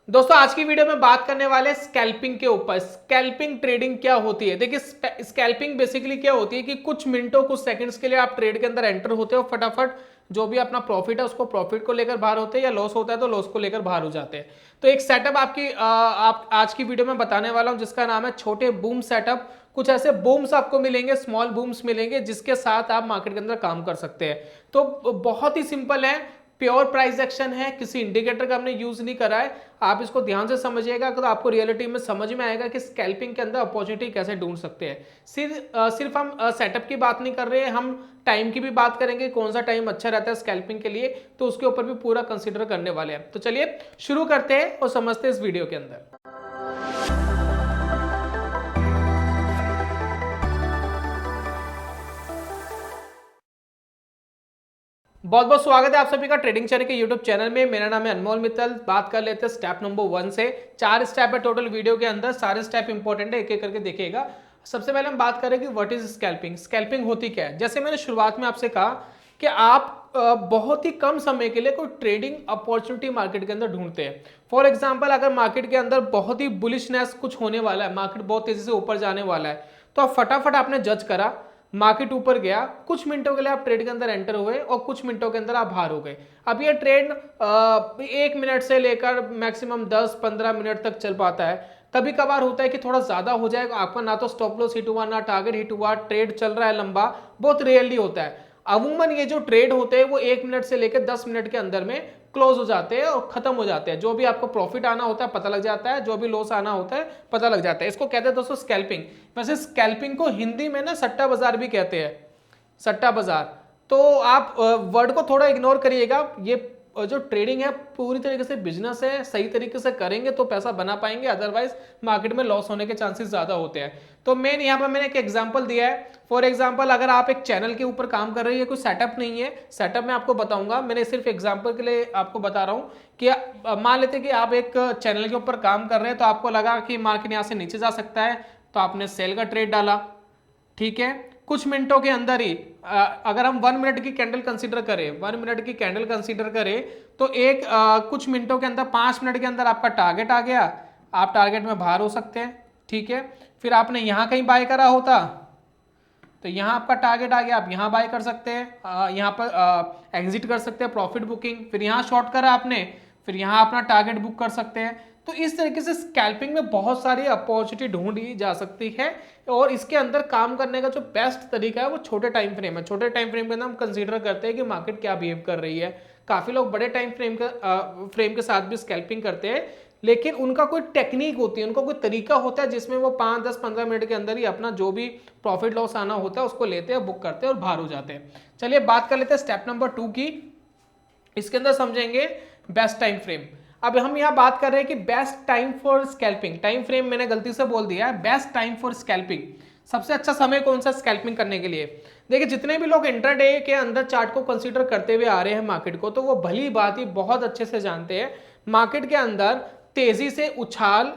दोस्तों आज की वीडियो में बात करने वाले स्कैल्पिंग के ऊपर। स्कैल्पिंग ट्रेडिंग क्या होती है? देखिए स्कैल्पिंग बेसिकली क्या होती है कि कुछ मिनटों कुछ सेकंड्स के लिए आप ट्रेड के अंदर एंटर होते हो, फटाफट जो भी अपना प्रॉफिट है उसको प्रॉफिट को लेकर बाहर होते हैं या लॉस होता है तो लॉस को लेकर बाहर हो जाते हैं। तो एक सेटअप आप आज की वीडियो में बताने वाला हूं जिसका नाम है छोटे बूम सेटअप। कुछ ऐसे बूम्स आपको मिलेंगे, स्मॉल बूम्स मिलेंगे जिसके साथ आप मार्केट के अंदर काम कर सकते हैं। तो बहुत ही सिंपल है, प्योर प्राइस एक्शन है, किसी इंडिकेटर का हमने यूज नहीं करा है। आप इसको ध्यान से समझिएगा तो आपको रियलिटी में समझ में आएगा कि स्कैल्पिंग के अंदर अपॉर्चुनिटी कैसे ढूंढ सकते हैं। सिर्फ हम सेटअप की बात नहीं कर रहे हैं, हम टाइम की भी बात करेंगे, कौन सा टाइम अच्छा रहता है स्कैल्पिंग के लिए, तो उसके ऊपर भी पूरा कंसिडर करने वाले हैं। तो चलिए शुरू करते हैं और समझते हैं इस वीडियो के अंदर। बहुत बहुत स्वागत है आप सभी का ट्रेडिंग चैनल के यूट्यूब चैनल में। मेरा नाम है अनमोल मित्तल। बात कर लेते हैं स्टेप नंबर 1 से। 4 स्टेप है टोटल वीडियो के अंदर, सारे स्टेप इंपॉर्टेंट है, एक एक करके देखिएगा। सबसे पहले हम बात करें कि व्हाट इज स्कैल्पिंग। स्कैल्पिंग होती क्या है? जैसे मैंने शुरुआत में आपसे कहा कि आप बहुत ही कम समय के लिए कोई ट्रेडिंग अपॉर्चुनिटी मार्केट के अंदर ढूंढते हैं। फॉर एग्जाम्पल अगर मार्केट के अंदर बहुत ही बुलिशनेस कुछ होने वाला है, मार्केट बहुत तेजी से ऊपर जाने वाला है, तो आप फटाफट आपने जज करा, मार्केट ऊपर गया, कुछ मिनटों के लिए आप ट्रेड के अंदर एंटर हुए और कुछ मिनटों के अंदर आप बाहर हो गए। अब ये ट्रेड 1 मिनट से लेकर मैक्सिमम 10-15 मिनट तक चल पाता है। कभी कभार होता है कि थोड़ा ज्यादा हो जाएगा, आपका ना तो स्टॉप लॉस हिट हुआ ना टारगेट हिट हुआ, ट्रेड चल रहा है लंबा, बहुत रेयरली होता है। अमूमन ये जो ट्रेड होते हैं वो 1 मिनट से लेकर 10 मिनट के अंदर में क्लोज हो जाते हैं और खत्म हो जाते हैं। जो भी आपको प्रॉफिट आना होता है पता लग जाता है, जो भी लॉस आना होता है पता लग जाता है। इसको कहते हैं दोस्तों स्कैल्पिंग। वैसे स्कैल्पिंग को हिंदी में ना सट्टा बाजार भी कहते हैं, सट्टा बाजार। तो आप वर्ड को थोड़ा इग्नोर करिएगा। ये जो ट्रेडिंग है पूरी तरीके से बिजनेस है, सही तरीके से करेंगे तो पैसा बना पाएंगे, अदरवाइज मार्केट में लॉस होने के चांसेस ज्यादा होते हैं। तो मेन यहाँ पर मैंने एक एग्जांपल दिया है। फॉर एग्जांपल अगर आप एक चैनल के ऊपर काम कर रहे हैं, कोई सेटअप नहीं है, सेटअप मैं आपको बताऊंगा, मैंने सिर्फ एग्जांपल के लिए आपको बता रहा हूँ कि मान लेते कि आप एक चैनल के ऊपर काम कर रहे हैं, तो आपको लगा कि मार्केट यहाँ से नीचे जा सकता है, तो आपने सेल का ट्रेड डाला, ठीक है। कुछ मिनटों के अंदर ही अगर हम 1 मिनट की कैंडल कंसीडर करें, 1 मिनट की कैंडल कंसीडर करें तो कुछ मिनटों के अंदर 5 मिनट के अंदर आपका टारगेट आ गया, आप टारगेट में बाहर हो सकते हैं, ठीक है। फिर आपने यहां कहीं बाय करा होता तो यहां आपका टारगेट आ गया, आप यहां बाय कर सकते हैं, यहां पर एग्जिट कर सकते हैं, प्रॉफिट बुकिंग। फिर यहां शॉर्ट करा आपने, फिर यहां अपना टारगेट बुक कर सकते हैं। तो इस तरीके से स्कैल्पिंग में बहुत सारी अपॉर्चुनिटी ढूंढी जा सकती है और इसके अंदर काम करने का जो बेस्ट तरीका है वो छोटे टाइम फ्रेम है। छोटे टाइम फ्रेम के अंदर हम कंसीडर करते हैं कि मार्केट क्या बिहेव कर रही है। काफी लोग बड़े टाइम फ्रेम के साथ भी स्कैल्पिंग करते हैं, लेकिन उनका कोई टेक्निक होती है, उनका कोई तरीका होता है जिसमें वो 5, 10, 15 मिनट के अंदर ही अपना जो भी प्रॉफिट लॉस आना होता है उसको लेते हैं, बुक करते हैं और बाहर हो जाते हैं। चलिए बात कर लेते हैं स्टेप नंबर 2 की। इसके अंदर समझेंगे बेस्ट टाइम फ्रेम। अब हम यहां बात कर रहे हैं कि best time for scalping. Time frame मैंने गलती से बोल दिया है, बेस्ट टाइम फॉर स्कैल्पिंग। सबसे अच्छा समय कौन सा स्कैल्पिंग करने के लिए? देखिए जितने भी लोग इंट्राडे के अंदर चार्ट को कंसीडर करते हुए आ रहे हैं मार्केट को, तो वो भली बात ही बहुत अच्छे से जानते हैं मार्केट के अंदर तेजी से उछाल,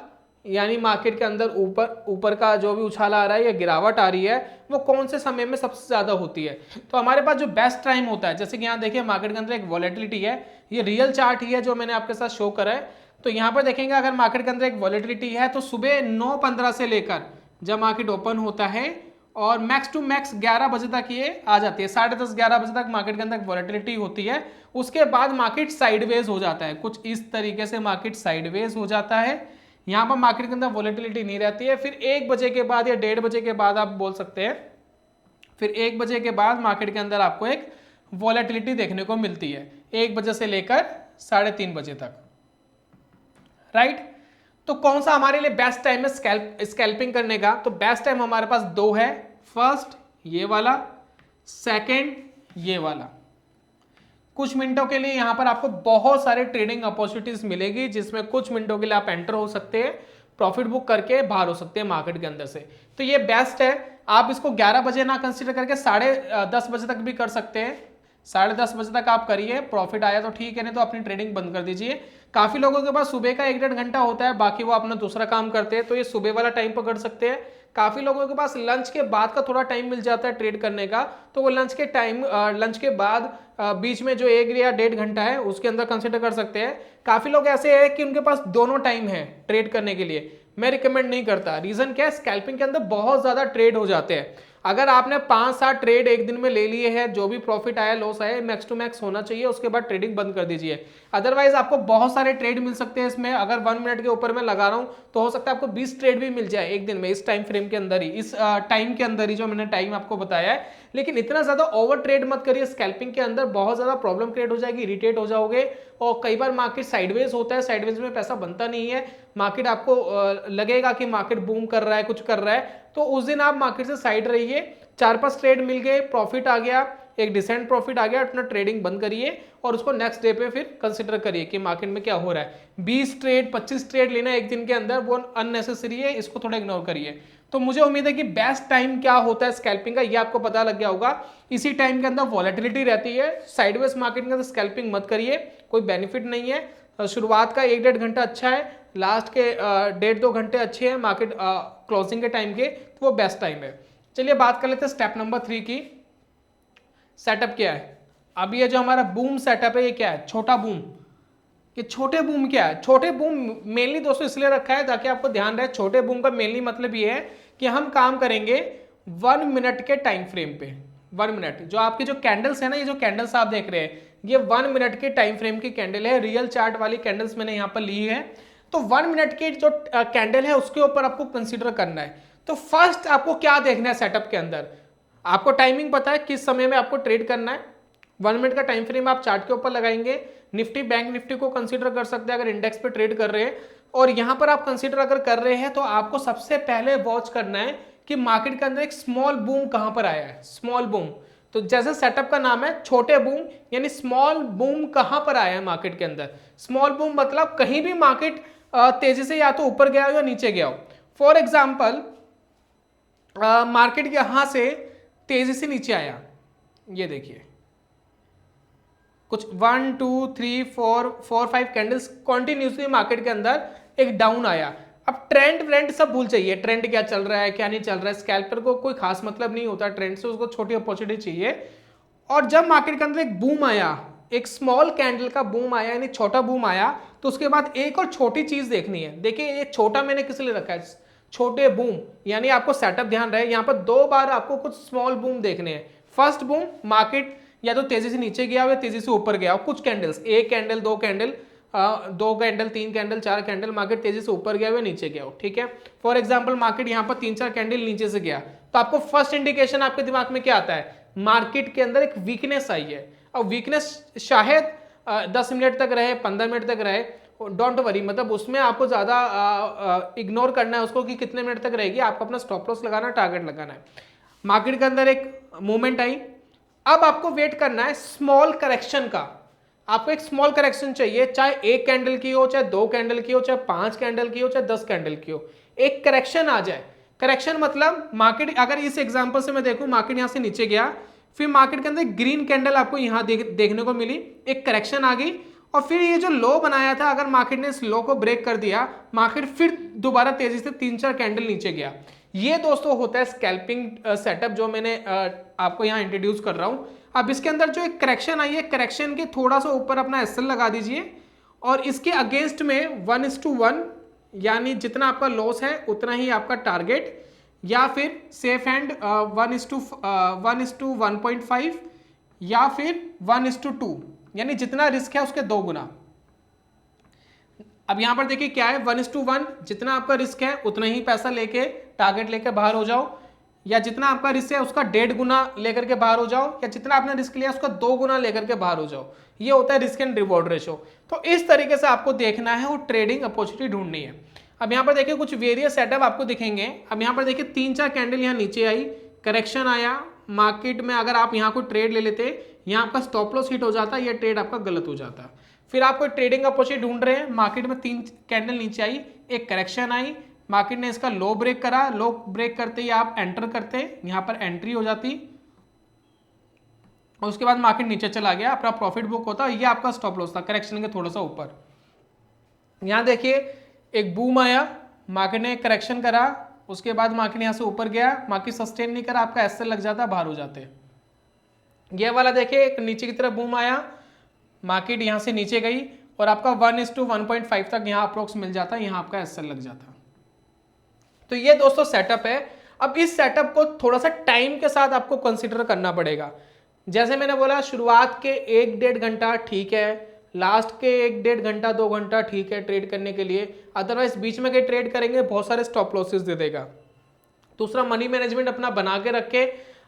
यानी मार्केट के अंदर ऊपर का जो भी उछाल आ रहा है या गिरावट आ रही है वो कौन से समय में सबसे ज्यादा होती है। तो हमारे पास जो बेस्ट टाइम होता है, जैसे कि यहाँ देखिए मार्केट के अंदर एक वॉलेटिलिटी है, ये रियल चार्ट ही है जो मैंने आपके साथ शो करा है। तो यहाँ पर देखेंगे अगर मार्केट के अंदर एक वॉलेटिलिटी है तो सुबह 9:15 से लेकर जब मार्केट ओपन होता है और मैक्स टू मैक्स 11 बजे तक ये आ जाती है, 10:30 11 बजे तक मार्केट के अंदर वॉलेटिलिटी होती है। उसके बाद मार्केट साइडवेज हो जाता है, कुछ इस तरीके से मार्केट साइडवेज हो जाता है। यहां पर मार्केट के अंदर वॉलेटिलिटी नहीं रहती है। फिर 1 बजे के बाद या 1:30 बजे के बाद आप बोल सकते हैं, फिर 1 बजे के बाद मार्केट के अंदर आपको एक वॉलेटिलिटी देखने को मिलती है, 1 बजे से लेकर 3:30 बजे तक, राइट। तो कौन सा हमारे लिए बेस्ट टाइम है स्कैल्पिंग करने का? तो बेस्ट टाइम हमारे पास 2 है। फर्स्ट ये वाला, सेकंड ये वाला। कुछ मिनटों के लिए यहां पर आपको बहुत सारे ट्रेडिंग अपॉर्चुनिटीज मिलेगी जिसमें कुछ मिनटों के लिए आप एंटर हो सकते हैं, प्रॉफिट बुक करके बाहर हो सकते हैं मार्केट के अंदर से। तो ये बेस्ट है। आप इसको 11 बजे ना कंसीडर करके 10:30 बजे तक भी कर सकते हैं। 10:30 बजे तक आप करिए, प्रॉफिट आया तो ठीक है, नहीं तो अपनी ट्रेडिंग बंद कर दीजिए। काफी लोगों के पास सुबह का 1-1.5 घंटा होता है, बाकी वो अपना दूसरा काम करते हैं, तो ये सुबह वाला टाइम पकड़ सकते हैं। काफ़ी लोगों के पास लंच के बाद का थोड़ा टाइम मिल जाता है ट्रेड करने का, तो वो लंच के बाद बीच में जो 1 या 1.5 घंटा है उसके अंदर कंसिडर कर सकते हैं। काफ़ी लोग ऐसे हैं कि उनके पास दोनों टाइम है ट्रेड करने के लिए, मैं रिकमेंड नहीं करता। रीज़न क्या है, स्कैल्पिंग के अंदर बहुत ज़्यादा ट्रेड हो जाते हैं। अगर आपने 5-7 ट्रेड एक दिन में ले लिए हैं, जो भी प्रॉफिट आया लॉस आया मैक्स टू मैक्स होना चाहिए, उसके बाद ट्रेडिंग बंद कर दीजिए। अदरवाइज आपको बहुत सारे ट्रेड मिल सकते हैं इसमें। अगर 1 मिनट के ऊपर मैं लगा रहा हूं तो हो सकता है आपको 20 ट्रेड भी मिल जाए एक दिन में, इस टाइम फ्रेम के अंदर ही, इस टाइम के अंदर ही जो मैंने टाइम आपको बताया है। लेकिन इतना ज्यादा ओवर ट्रेड मत करिए, स्कैल्पिंग के अंदर बहुत ज्यादा प्रॉब्लम क्रिएट हो जाएगी, इरिटेट हो जाओगे। और कई बार मार्केट साइडवेज होता है, साइडवेज में पैसा बनता नहीं है। मार्केट आपको लगेगा कि मार्केट बूम कर रहा है, कुछ कर रहा है, तो उस दिन आप मार्केट से साइड रहिए। 4-5 ट्रेड मिल गए, प्रॉफिट आ गया, एक डिसेंट प्रॉफिट आ गया, अपना ट्रेडिंग बंद करिए और उसको नेक्स्ट डे पे फिर कंसिडर करिए कि मार्केट में क्या हो रहा है। 20 ट्रेड 25 ट्रेड लेना एक दिन के अंदर वो अननेसेसरी है, इसको थोड़ा इग्नोर करिए। तो मुझे उम्मीद है कि बेस्ट टाइम क्या होता है स्कैल्पिंग का ये आपको पता लग गया होगा। इसी टाइम के अंदर वॉलेटिलिटी रहती है, साइडवेज मार्केट के अंदर स्कैल्पिंग मत करिए, कोई बेनिफिट नहीं है। शुरुआत का 1-1.5 घंटा अच्छा है, लास्ट के 1.5-2 घंटे अच्छे हैं मार्केट क्लोजिंग के टाइम के, तो वो बेस्ट टाइम है। चलिए बात कर लेते हैं स्टेप नंबर 3 की। सेटअप क्या है। अब ये जो हमारा बूम सेटअप है ये क्या है, छोटा बूम। ये छोटे बूम क्या है, छोटे बूम मेनली दोस्तों इसलिए रखा है ताकि आपको ध्यान रहे, छोटे बूम का मेनली मतलब ये है कि हम काम करेंगे 1 मिनट के टाइम फ्रेम पे। 1 मिनट, जो आपके जो कैंडल्स है ना, ये जो कैंडल्स आप देख रहे हैं ये 1 मिनट के टाइम फ्रेम की कैंडल है। रियल चार्ट वाली कैंडल्स मैंने यहाँ पर ली है। तो 1 मिनट की जो कैंडल है उसके ऊपर आपको कंसिडर करना है। तो फर्स्ट आपको क्या देखना है सेटअप के अंदर, आपको टाइमिंग पता है किस समय में आपको ट्रेड करना है। 1 मिनट का टाइम फ्रेम आप चार्ट के ऊपर लगाएंगे। निफ्टी बैंक निफ्टी को कंसीडर कर सकते हैं अगर इंडेक्स पे ट्रेड कर रहे हैं। और यहां पर आप कंसीडर अगर कर रहे हैं तो आपको सबसे पहले वॉच करना है कि मार्केट के अंदर एक स्मॉल बूम कहां पर आया है। स्मॉल बूम, तो जैसे सेटअप का नाम है छोटे बूम, यानी स्मॉल बूम कहां पर आया है मार्केट के अंदर। स्मॉल बूम मतलब कहीं भी मार्केट तेजी से या तो ऊपर गया हो या नीचे गया हो। फॉर एग्जाम्पल मार्केट यहां से तेजी से नीचे आया, ये देखिए कुछ 1 2 3 4 5 कैंडल्स कॉन्टिन्यूसली मार्केट के अंदर एक डाउन आया। अब ट्रेंड सब भूल चाहिए, ट्रेंड क्या चल रहा है क्या नहीं चल रहा है, स्कैल्पर को कोई खास मतलब नहीं होता ट्रेंड से, उसको छोटी अपॉर्चुनिटी चाहिए। और जब मार्केट के अंदर एक बूम आया, एक स्मॉल कैंडल का बूम आया यानी छोटा बूम आया, तो उसके बाद एक और छोटी चीज देखनी है। देखिए ये छोटा मैंने किस लिए रखा है, छोटे बूम, यानी आपको सेटअप ध्यान रहे, यहां पर 2 बार आपको कुछ स्मॉल बूम देखने हैं। फर्स्ट बूम मार्केट या तो तेजी से नीचे गया हो या तेजी से ऊपर गया हो, कुछ candles, 1 candle 2 candle 2 candle 3 candle 4 candle market तेजी से ऊपर गया हो या नीचे गया हो, ठीक है। फॉर एग्जांपल मार्केट यहां पर 3-4 कैंडल नीचे से गया, तो आपको फर्स्ट इंडिकेशन आपके दिमाग में क्या आता है, मार्केट के अंदर एक वीकनेस आई है। और वीकनेस शायद 10 मिनट तक रहे, 15 मिनट तक रहे, डोंट वरी, मतलब उसमें आपको ज्यादा इग्नोर करना है उसको कि कितने मिनट तक रहेगी, आपको अपना स्टॉप लॉस लगाना, टारगेट लगाना है। मार्केट के अंदर एक मूवमेंट आई, अब आपको वेट करना है स्मॉल करेक्शन का। आपको एक स्मॉल करेक्शन चाहिए, चाहे 1 कैंडल की हो, चाहे 2 कैंडल की हो, चाहे 5 कैंडल की हो, चाहे 10 कैंडल की हो, एक करेक्शन आ जाए। करेक्शन मतलब मार्केट, अगर इस एग्जांपल से मैं देखूं, मार्केट यहां से नीचे गया, फिर मार्केट के अंदर ग्रीन कैंडल आपको यहां देखने को मिली, एक करेक्शन आ गई, और फिर ये जो लो बनाया था, अगर मार्केट ने इस लो को ब्रेक कर दिया, मार्केट फिर दोबारा तेजी से 3-4 कैंडल नीचे गया। ये दोस्तों होता है स्कैल्पिंग सेटअप जो मैंने आपको यहाँ इंट्रोड्यूस कर रहा हूँ। अब इसके अंदर जो एक करेक्शन आई है, करेक्शन के थोड़ा सा ऊपर अपना एसएल लगा दीजिए और इसके अगेंस्ट में 1:1, यानी जितना आपका लॉस है उतना ही आपका टारगेट, या फिर सेफ हैंड 1:1.5 या फिर 1:2, यानी जितना रिस्क है उसके 2 गुना। अब यहां पर देखिए क्या है, 1:1, जितना आपका रिस्क है उतना ही पैसा लेके टारगेट लेके बाहर हो जाओ, या जितना आपका रिस्क है उसका 1.5 गुना लेकर के बाहर हो जाओ, या जितना आपने रिस्क लिया उसका 2 गुना लेकर के बाहर हो जाओ। ये होता है रिस्क एंड रिवॉर्ड रेशो। तो इस तरीके से आपको देखना है और ट्रेडिंग अपॉर्चुनिटी ढूंढनी है। अब यहाँ पर देखिए कुछ वेरियस सेटअप आपको दिखेंगे। अब यहाँ पर देखिए 3-4 कैंडल यहाँ नीचे आई, करेक्शन आया मार्केट में, अगर आप यहाँ को ट्रेड ले लेते, यहाँ आपका स्टॉप लॉस हिट हो जाता, यह ट्रेड आपका गलत हो जाता। फिर आप कोई ट्रेडिंग अपॉर्चुनिटी ढूंढ रहे हैं, मार्केट में 3 कैंडल नीचे आई, एक करेक्शन आई, मार्केट ने इसका लो ब्रेक करा, लो ब्रेक करते ही आप एंटर करते, यहाँ पर एंट्री हो जाती, और उसके बाद मार्केट नीचे चला गया, अपना प्रॉफिट बुक होता, ये आपका स्टॉप लॉस था करेक्शन के थोड़ा सा ऊपर। यहाँ देखिए एक बूम आया, मार्केट ने करेक्शन करा, उसके बाद मार्केट यहाँ से ऊपर गया, मार्केट सस्टेन नहीं करा, आपका एसएल लग जाता, बाहर हो जाते। ये वाला देखिए एक नीचे की तरफ बूम आया, मार्केट यहाँ से नीचे गई और आपका 1:1.5 तक यहाँ अप्रोक्स मिल जाता, यहाँ आपका एसएल लग जाता। तो ये दोस्तों सेटअप है। अब इस सेटअप को थोड़ा सा टाइम के साथ आपको कंसीडर करना पड़ेगा। जैसे मैंने बोला शुरुआत के 1-1.5 घंटा ठीक है, लास्ट के 1-1.5 घंटा 2 घंटा ठीक है ट्रेड करने के लिए, अदरवाइज बीच में कहीं ट्रेड करेंगे बहुत सारे स्टॉप लॉसेस दे देगा। दूसरा मनी मैनेजमेंट अपना बना के रखे,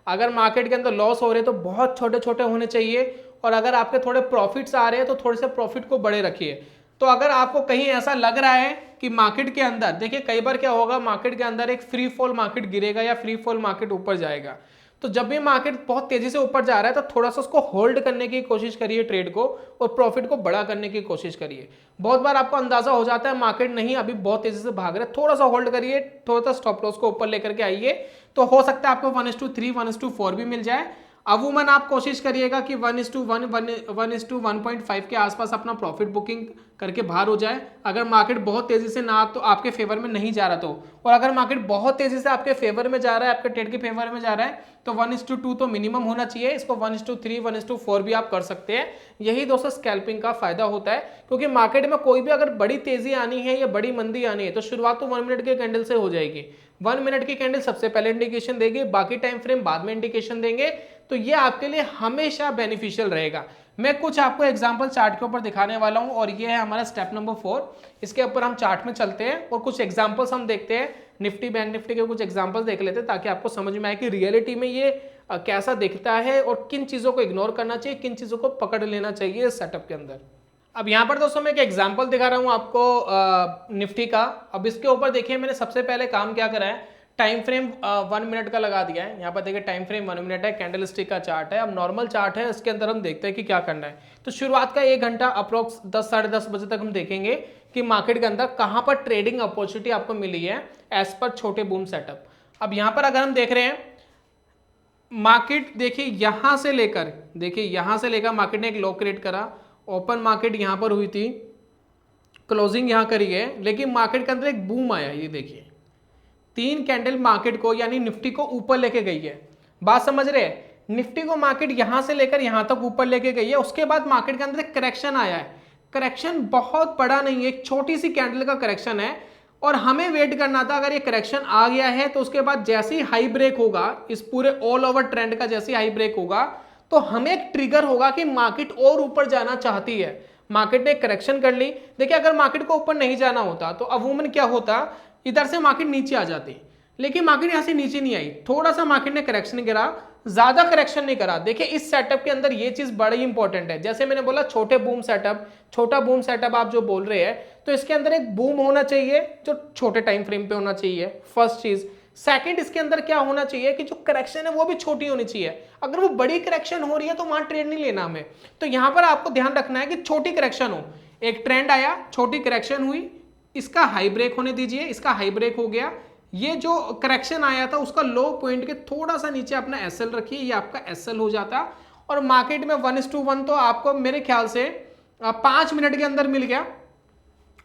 अगर मार्केट के अंदर लॉस हो रहे तो बहुत छोटे छोटे होने चाहिए, और अगर आपके थोड़े प्रॉफिट्स आ रहे हैं तो थोड़े से प्रॉफिट को बड़े रखिए। तो अगर आपको कहीं ऐसा लग रहा है कि मार्केट के अंदर, देखिए कई बार क्या होगा, मार्केट के अंदर एक फ्री फॉल मार्केट गिरेगा या फ्री फॉल मार्केट ऊपर जाएगा, तो जब भी मार्केट बहुत तेजी से ऊपर जा रहा है तो थोड़ा सा उसको होल्ड करने की कोशिश करिए ट्रेड को, और प्रॉफिट को बड़ा करने की कोशिश करिए। बहुत बार आपको अंदाजा हो जाता है मार्केट नहीं अभी बहुत तेजी से भाग रहा है, थोड़ा सा होल्ड करिए, थोड़ा सा स्टॉप लॉस को ऊपर लेकर के आइए, तो हो सकता है आपको 1:3 1:4 भी मिल जाए। अमूमन आप कोशिश करिएगा कि 1:1 1:1.5 के आसपास अपना प्रॉफिट बुकिंग करके बाहर हो जाए, अगर मार्केट बहुत तेजी से ना तो आपके फेवर में नहीं जा रहा तो, और अगर मार्केट बहुत तेजी से आपके फेवर में जा रहा है, आपके ट्रेड के फेवर में जा रहा है, तो 1:2 तो मिनिमम होना चाहिए। इसको 1:3 1:4 भी आप कर सकते हैं। यही दोस्तों स्कैल्पिंग का फायदा होता है, क्योंकि मार्केट में कोई भी अगर बड़ी तेजी आनी है या बड़ी मंदी आनी है तो शुरुआत तो 1 मिनट के कैंडल से हो जाएगी। 1 मिनट की कैंडल सबसे पहले इंडिकेशन देगी, बाकी टाइम फ्रेम बाद में इंडिकेशन देंगे, तो ये आपके लिए हमेशा बेनिफिशियल रहेगा। मैं कुछ आपको एग्जांपल चार्ट के ऊपर दिखाने वाला हूं, और ये है हमारा स्टेप नंबर 4। इसके ऊपर हम चार्ट में चलते हैं और कुछ एग्जांपल्स हम देखते हैं, निफ्टी बैंक निफ्टी के कुछ एग्जांपल्स देख लेते हैं, ताकि आपको समझ में आए कि रियलिटी में ये कैसा दिखता है और किन चीजों को इग्नोर करना चाहिए, किन चीजों को पकड़ लेना चाहिए इस सेटअप के अंदर। अब यहाँ पर दोस्तों मैं एक एग्जांपल दिखा रहा हूँ आपको निफ्टी का। अब इसके ऊपर देखिए मैंने सबसे पहले काम क्या करा है, टाइम फ्रेम 1 मिनट का लगा दिया है। यहाँ पर देखिए टाइम फ्रेम 1 मिनट है, कैंडल स्टिक का चार्ट है। अब नॉर्मल चार्ट है, इसके अंदर हम देखते हैं कि क्या करना है। तो शुरुआत का 1 घंटा अप्रोक्स 10 साढ़े 10 बजे तक हम देखेंगे कि मार्केट के अंदर कहाँ पर ट्रेडिंग अपॉर्चुनिटी आपको मिली है एज पर छोटे बूम सेटअप। अब यहाँ पर अगर हम देख रहे हैं मार्केट, देखिए यहाँ से लेकर मार्केट ने एक लो क्रिएट करा, ओपन मार्केट यहाँ पर हुई थी, क्लोजिंग यहाँ करी है, लेकिन मार्केट के अंदर एक बूम आया। ये देखिए 3 कैंडल मार्केट को यानी निफ्टी को ऊपर लेके गई है। बात समझ रहे हैं, निफ्टी को मार्केट यहां से लेकर यहां तक ऊपर लेके गई है। उसके बाद मार्केट के अंदर एक करेक्शन आया है, करेक्शन बहुत बड़ा नहीं है, एक छोटी सी कैंडल का करेक्शन है, और हमें वेट करना था। अगर ये करेक्शन आ गया है तो उसके बाद जैसे ही हाई ब्रेक होगा, इस पूरे ऑल ओवर ट्रेंड का जैसे हाई ब्रेक होगा, तो हमें एक ट्रिगर होगा कि मार्केट और ऊपर जाना चाहती है। मार्केट ने करेक्शन कर ली। देखिए अगर मार्केट को ऊपर नहीं जाना होता तो अमूमन क्या होता, इधर से मार्केट नीचे आ जाती, लेकिन मार्केट यहां से नीचे नहीं आई, थोड़ा सा मार्केट ने करेक्शन करा, ज्यादा करेक्शन नहीं करा। देखिए इस सेटअप के अंदर ये चीज बड़ी इंपॉर्टेंट है। जैसे मैंने बोला छोटे बूम सेटअप, छोटा बूम सेटअप आप जो बोल रहे हैं, तो इसके अंदर एक बूम होना चाहिए जो छोटे टाइम फ्रेम पे होना चाहिए, फर्स्ट चीज। सेकंड, इसके अंदर क्या होना चाहिए कि जो करेक्शन है वो भी छोटी होनी चाहिए। अगर वो बड़ी करेक्शन हो रही है तो वहां ट्रेड नहीं लेना हमें। तो यहां पर आपको ध्यान रखना है कि छोटी करेक्शन हो। एक ट्रेंड आया, छोटी करेक्शन हुई, इसका हाई ब्रेक होने दीजिए, इसका हाई ब्रेक हो गया, ये जो करेक्शन आया था उसका लो पॉइंट के थोड़ा सा नीचे अपना एसएल रखिए, ये आपका एसएल हो जाता, और मार्केट में 1:1 तो आपको मेरे ख्याल से 5 मिनट के अंदर मिल गया।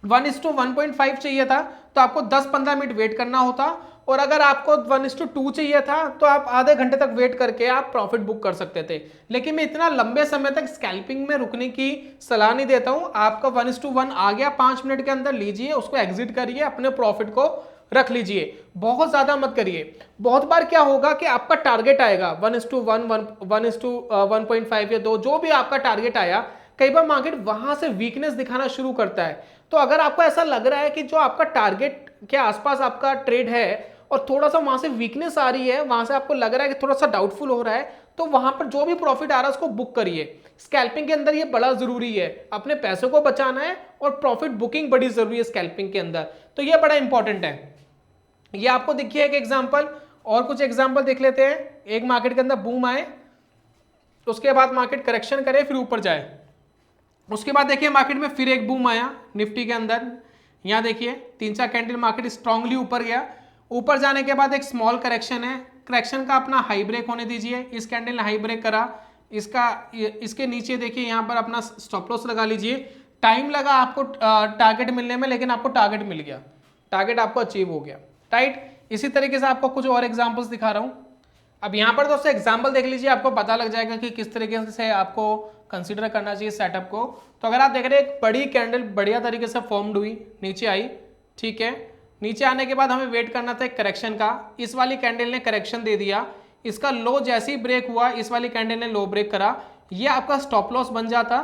1:1.5 चाहिए था तो आपको 10-15 मिनट वेट करना होता, और अगर आपको 1:2 चाहिए था तो आप आधे घंटे तक वेट करके आप प्रॉफिट बुक कर सकते थे। लेकिन मैं इतना लंबे समय तक स्कैल्पिंग में रुकने की सलाह नहीं देता हूं। आपका 1:1 आ गया, 5 मिनट के अंदर लीजिए, उसको एग्जिट करिए, अपने प्रॉफिट को रख लीजिए, बहुत ज्यादा मत करिए। बहुत बार क्या होगा कि आपका टारगेट आएगा 1:1 1:1.5 या 2, जो भी आपका टारगेट आया, कई बार मार्केट वहां से वीकनेस दिखाना शुरू करता है। तो अगर आपको ऐसा लग रहा है कि जो आपका टारगेट के आसपास आपका ट्रेड है और थोड़ा सा वहां से वीकनेस आ रही है, वहां से आपको लग रहा है कि थोड़ा सा डाउटफुल हो रहा है, तो वहां पर जो भी प्रॉफिट आ रहा है उसको बुक करिए। स्कैल्पिंग के अंदर ये बड़ा जरूरी है, अपने पैसों को बचाना है और प्रॉफिट बुकिंग बड़ी जरूरी है स्कैल्पिंग के अंदर, तो ये बड़ा इंपॉर्टेंट है। ये आपको देखिए एक एग्जांपल, और कुछ एग्जांपल देख लेते हैं। एक मार्केट के अंदर बूम आए, उसके बाद मार्केट करेक्शन करे, फिर ऊपर जाए, उसके बाद देखिए मार्केट में फिर एक बूम आया निफ्टी के अंदर। यहाँ देखिए 3-4 कैंडल मार्केट स्ट्रांगली ऊपर गया, ऊपर जाने के बाद एक स्मॉल करेक्शन है, करेक्शन का अपना हाई ब्रेक होने दीजिए। इस कैंडल ने हाई ब्रेक करा, इसके नीचे देखिए यहाँ पर अपना स्टॉप लॉस लगा लीजिए। टाइम लगा आपको टारगेट मिलने में, लेकिन आपको टारगेट मिल गया, टारगेट आपको अचीव हो गया, राइट। इसी तरीके से आपको कुछ और एग्जांपल्स दिखा रहा हूँ। अब यहाँ पर दोस्तों एग्जाम्पल देख लीजिए, आपको पता लग जाएगा कि किस तरीके से आपको कंसीडर करना चाहिए सेटअप को। तो अगर आप देख रहे हैं एक बड़ी कैंडल बढ़िया तरीके से फॉर्म्ड हुई, नीचे आई, ठीक है। नीचे आने के बाद हमें वेट करना था एक करेक्शन का। इस वाली कैंडल ने करेक्शन दे दिया, इसका लो जैसे ही ब्रेक हुआ इस वाली कैंडल ने लो ब्रेक करा, ये आपका स्टॉप लॉस बन जाता।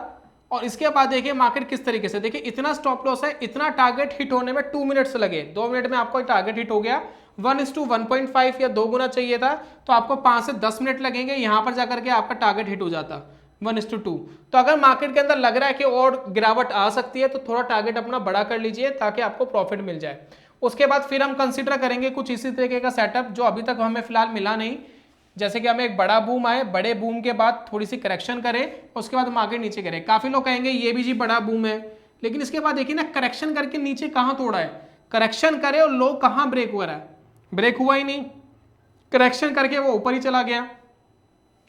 और इसके बाद देखिए मार्केट किस तरीके से, देखिए इतना स्टॉप लॉस है, इतना टारगेट हिट होने में 2 मिनट्स लगे, 2 मिनट में आपको टारगेट हिट हो गया। 1:1.5 या 2 गुना चाहिए था तो आपको 5 से 10 मिनट लगेंगे, यहां पर जाकर के आपका टारगेट हिट हो जाता 1:2। तो अगर मार्केट के अंदर लग रहा है कि और गिरावट आ सकती है तो थोड़ा टारगेट अपना बड़ा कर लीजिए ताकि आपको प्रॉफिट मिल जाए। उसके बाद फिर हम कंसिडर करेंगे कुछ इसी तरीके का सेटअप जो अभी तक हमें फिलहाल मिला नहीं। जैसे कि हमें एक बड़ा बूम आए, बड़े बूम के बाद थोड़ी सी करेक्शन करें, उसके बाद मार्केट नीचे करे। काफी लोग कहेंगे ये भी जी बड़ा बूम है, लेकिन इसके बाद देखिए ना करेक्शन करके नीचे कहां तोड़ा है, करेक्शन करे और लो कहां ब्रेक हुआ है, ब्रेक हुआ ही नहीं, करेक्शन करके वो ऊपर ही चला गया।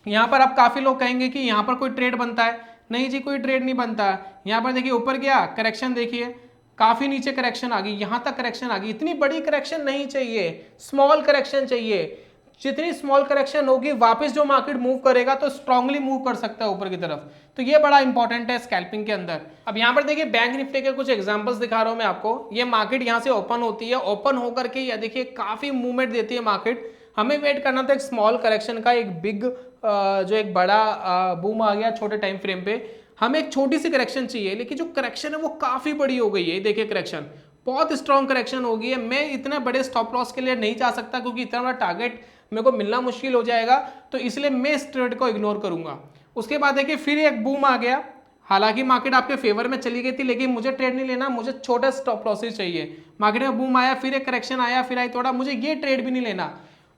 यहां पर अब काफी लोग कहेंगे कि यहां पर कोई ट्रेड बनता है, नहीं जी कोई ट्रेड नहीं बनता। यहां पर देखिए ऊपर गया, करेक्शन देखिए काफी नीचे करेक्शन आ गई, यहां तक करेक्शन आ गई। इतनी बड़ी करेक्शन नहीं चाहिए, स्मॉल करेक्शन चाहिए। जितनी स्मॉल करेक्शन होगी वापस जो मार्केट मूव करेगा तो स्ट्रांगली मूव कर सकता है ऊपर की तरफ। तो ये बड़ा इंपॉर्टेंट है स्कैल्पिंग के अंदर। अब यहाँ पर देखिए बैंक निफ्टी के कुछ एग्जांपल्स दिखा रहा हूं मैं आपको। ये मार्केट यहाँ से ओपन होती है, ओपन होकर के ये देखिए काफी मूवमेंट देती है मार्केट। हमें वेट करना था एक स्मॉल करेक्शन का, एक बिग जो एक बड़ा बूम आ गया छोटे टाइम फ्रेम पे। हमें एक छोटी सी करेक्शन चाहिए, लेकिन जो करेक्शन है वो काफी बड़ी हो गई है। देखिए करेक्शन बहुत स्ट्रॉन्ग करेक्शन हो गई है। मैं इतने बड़े स्टॉप लॉस के लिए नहीं जा सकता क्योंकि इतना बड़ा टारगेट मेरे को मिलना मुश्किल हो जाएगा, तो इसलिए मैं इस ट्रेड को इग्नोर करूंगा। उसके बाद देखिए फिर एक बूम आ गया, हालांकि मार्केट आपके फेवर में चली गई थी, लेकिन मुझे ट्रेड नहीं लेना, मुझे छोटा स्टॉप लॉसेस चाहिए। मार्केट में बूम आया, फिर एक करेक्शन आया, फिर आई थोड़ा, मुझे ये ट्रेड भी नहीं लेना।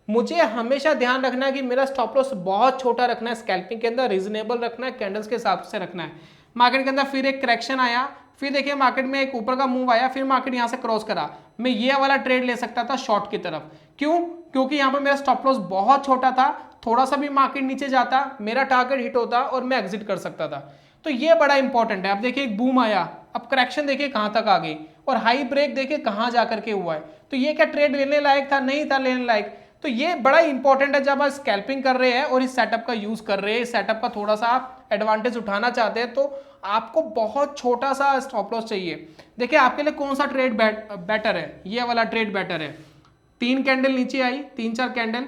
मुझे हमेशा ध्यान रखना है कि मेरा स्टॉप लॉस बहुत छोटा रखना है, स्कैल्पिंग के अंदर रीजनेबल रखना है, कैंडल्स के हिसाब से रखना है। मार्केट के अंदर फिर एक करेक्शन आया, फिर देखिए मार्केट में एक ऊपर का मूव आया, फिर मार्केट यहां से क्रॉस करा, मैं ये वाला ट्रेड ले सकता था शॉर्ट की तरफ। क्यों? क्योंकि यहां पर मेरा स्टॉप लॉस बहुत छोटा था, थोड़ा सा भी मार्केट नीचे जाता मेरा टारगेट हिट होता और मैं एग्जिट कर सकता था। तो ये बड़ा इंपॉर्टेंट है। अब देखिए एक बूम आया, अब करेक्शन देखिए कहां तक आ गई और हाई ब्रेक देखिए कहां जाकर के हुआ है। तो ये क्या ट्रेड लेने लायक था? नहीं था लेने लायक। तो ये बड़ा इंपॉर्टेंट है जब आप स्कैल्पिंग कर रहे हैं और इस सेटअप का यूज कर रहे हैं, इस सेटअप का थोड़ा सा आप एडवांटेज उठाना चाहते हैं, तो आपको बहुत छोटा सा स्टॉप लॉस चाहिए। देखिए आपके लिए कौन सा ट्रेड बेटर है? ये वाला ट्रेड बेटर है। 3 कैंडल नीचे आई, 3-4 कैंडल,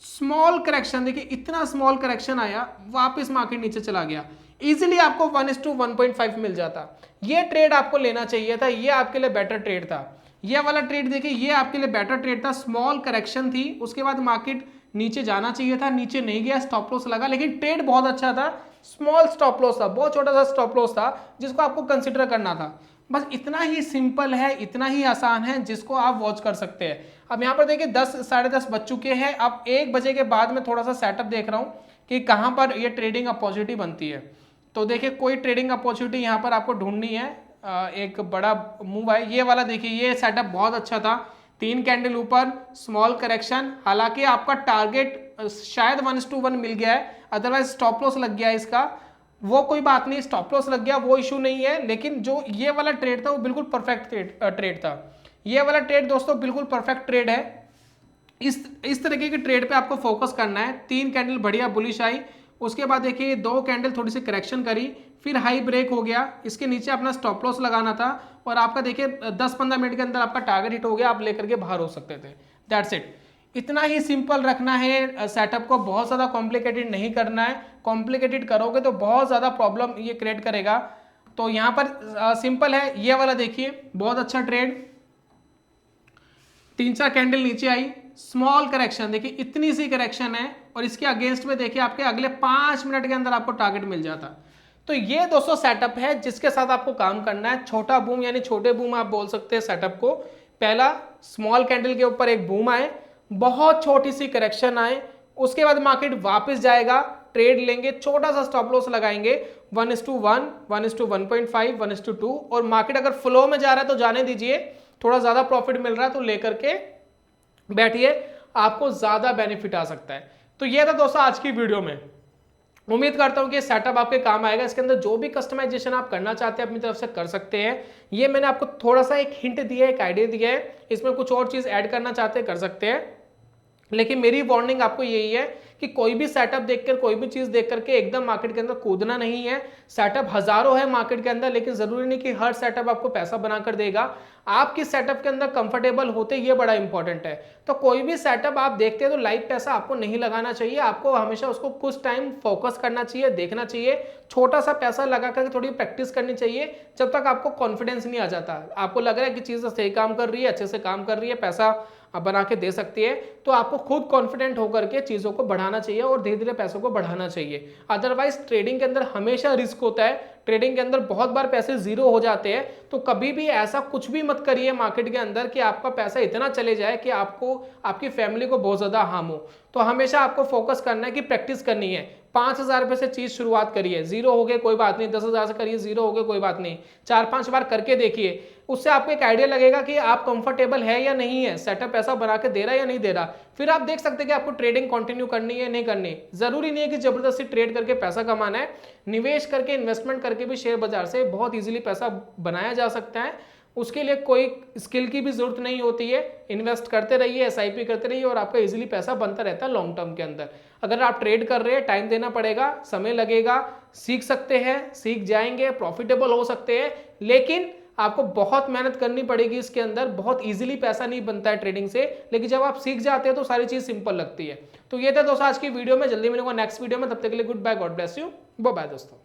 स्मॉल करेक्शन, देखिए इतना स्मॉल करेक्शन आया, वापस मार्केट नीचे चला गया, इजीली आपको 1:1.5 मिल जाता। ये ट्रेड आपको लेना चाहिए था, ये आपके लिए बेटर ट्रेड था। ये वाला ट्रेड देखिए ये आपके लिए बेटर ट्रेड था। स्मॉल करेक्शन थी, उसके बाद मार्केट नीचे जाना चाहिए था, नीचे नहीं गया, स्टॉप लॉस लगा, लेकिन ट्रेड बहुत अच्छा था। स्मॉल स्टॉप लॉस था, बहुत छोटा सा स्टॉप लॉस था जिसको आपको कंसिडर करना था। बस इतना ही सिंपल है, इतना ही आसान है जिसको आप वॉच कर सकते हैं। अब यहाँ पर देखिए 10 साढ़े 10 बज चुके हैं। अब 1 बजे के बाद में थोड़ा सा सेटअप देख रहा हूँ कि कहाँ पर ये ट्रेडिंग अपॉर्चुनिटी बनती है। तो देखिए कोई ट्रेडिंग अपॉर्चुनिटी यहाँ पर आपको ढूंढनी है। एक बड़ा मूव है ये वाला, देखिए ये सेटअप बहुत अच्छा था। 3 कैंडल ऊपर, स्मॉल करेक्शन, हालांकि आपका टारगेट शायद 1:1 मिल गया है, अदरवाइज स्टॉप लॉस लग गया है इसका, वो कोई बात नहीं, स्टॉप लॉस लग गया वो इशू नहीं है। लेकिन जो ये वाला ट्रेड था वो बिल्कुल परफेक्ट ट्रेड था। ये वाला ट्रेड दोस्तों बिल्कुल परफेक्ट ट्रेड है। इस तरीके के ट्रेड पे आपको फोकस करना है। 3 कैंडल बढ़िया बुलिश आई, उसके बाद देखिए 2 कैंडल थोड़ी सी करेक्शन करी, फिर हाई ब्रेक हो गया, इसके नीचे अपना स्टॉप लॉस लगाना था और आपका देखिए 10-15 मिनट के अंदर आपका टारगेट हिट हो गया, आप लेकर के बाहर हो सकते थे। That's it. इतना ही सिंपल रखना है सेटअप को, बहुत ज़्यादा कॉम्प्लिकेटेड नहीं करना है। कॉम्प्लिकेटेड करोगे तो बहुत ज़्यादा प्रॉब्लम ये क्रिएट करेगा। तो यहाँ पर सिंपल है। ये वाला देखिए बहुत अच्छा ट्रेड, 3-4 कैंडल नीचे आई, स्मॉल करेक्शन, देखिए इतनी सी करेक्शन है और इसके अगेंस्ट में देखिए आपके अगले 5 मिनट के अंदर आपको टारगेट मिल जाता। तो ये दोस्तों सेटअप है जिसके साथ आपको काम करना है। छोटा बूम यानी छोटे बूम आप बोल सकते हैं सेटअप को। पहला स्मॉल कैंडल के ऊपर एक बूम आए, बहुत छोटी सी करेक्शन आए, उसके बाद मार्केट वापस जाएगा, ट्रेड लेंगे, छोटा सा स्टॉप लॉस लगाएंगे 1:1, 1:1.5, 1:2 और मार्केट अगर फ्लो में जा रहा है तो जाने दीजिए, थोड़ा ज्यादा प्रॉफिट मिल रहा है तो लेकर के बैठिए, आपको ज्यादा बेनिफिट आ सकता है। तो ये था दोस्तों आज की वीडियो में। उम्मीद करता हूं कि सेटअप आपके काम आएगा। इसके अंदर जो भी कस्टमाइजेशन आप करना चाहते हैं अपनी तरफ से कर सकते हैं। ये मैंने आपको थोड़ा सा एक हिंट दिया है, एक आइडिया दिया है, इसमें कुछ और चीज ऐड करना चाहते हैं कर सकते हैं। लेकिन मेरी वार्निंग आपको यही है कि कोई भी सेटअप देखकर, कोई भी चीज देख करके एकदम मार्केट के अंदर कूदना नहीं है। सेटअप हजारों है मार्केट के अंदर, लेकिन जरूरी नहीं कि हर सेटअप आपको पैसा बनाकर देगा। आप किस सेटअप के अंदर कंफर्टेबल होते, ये बड़ा इंपॉर्टेंट है। तो कोई भी सेटअप आप देखते हैं तो लाइव पैसा आपको नहीं लगाना चाहिए। आपको हमेशा उसको कुछ टाइम फोकस करना चाहिए, देखना चाहिए, छोटा सा पैसा लगा करके थोड़ी प्रैक्टिस करनी चाहिए, जब तक आपको कॉन्फिडेंस नहीं आ जाता। आपको लग रहा है कि चीज सही काम कर रही है, अच्छे से काम कर रही है, पैसा आप बना के दे सकती है, तो आपको खुद कॉन्फिडेंट होकर के चीजों को बढ़ाना चाहिए और धीरे धीरे पैसों को बढ़ाना चाहिए। अदरवाइज ट्रेडिंग के अंदर हमेशा रिस्क होता है। ट्रेडिंग के अंदर बहुत बार पैसे जीरो हो जाते हैं। तो कभी भी ऐसा कुछ भी मत करिए मार्केट के अंदर कि आपका पैसा इतना चले जाए कि आपको, आपकी फैमिली को बहुत ज्यादा हार्म हो। तो हमेशा आपको फोकस करना है कि प्रैक्टिस करनी है। 5,000 रुपए से चीज शुरुआत करिए, जीरो हो गए कोई बात नहीं, 10,000 से करिए, जीरो हो गए कोई बात नहीं, 4-5 बार करके देखिए। उससे आपको एक आइडिया लगेगा कि आप कंफर्टेबल है या नहीं है, सेटअप पैसा बना के दे रहा है या नहीं दे रहा। फिर आप देख सकते हैं कि आपको ट्रेडिंग कंटिन्यू करनी है नहीं करनी। जरूरी नहीं है कि जबरदस्ती ट्रेड करके पैसा कमाना है। निवेश करके, इन्वेस्टमेंट करके भी शेयर बाजार से बहुत इजीली पैसा बनाया जा सकता है। उसके लिए कोई स्किल की भी जरूरत नहीं होती है। इन्वेस्ट करते रहिए, एसआईपी करते रहिए और आपका इजीली पैसा बनता रहता है लॉन्ग टर्म के अंदर। अगर आप ट्रेड कर रहे हैं, टाइम देना पड़ेगा, समय लगेगा, सीख सकते हैं, सीख जाएंगे, प्रॉफिटेबल हो सकते हैं, लेकिन आपको बहुत मेहनत करनी पड़ेगी इसके अंदर। बहुत इजीली पैसा नहीं बनता है ट्रेडिंग से, लेकिन जब आप सीख जाते हैं तो सारी चीज सिंपल लगती है। तो ये था दोस्तों आज की वीडियो में। जल्दी मिलूंगा नेक्स्ट वीडियो में, तब तक के लिए goodbye, God bless you, bye bye दोस्तों।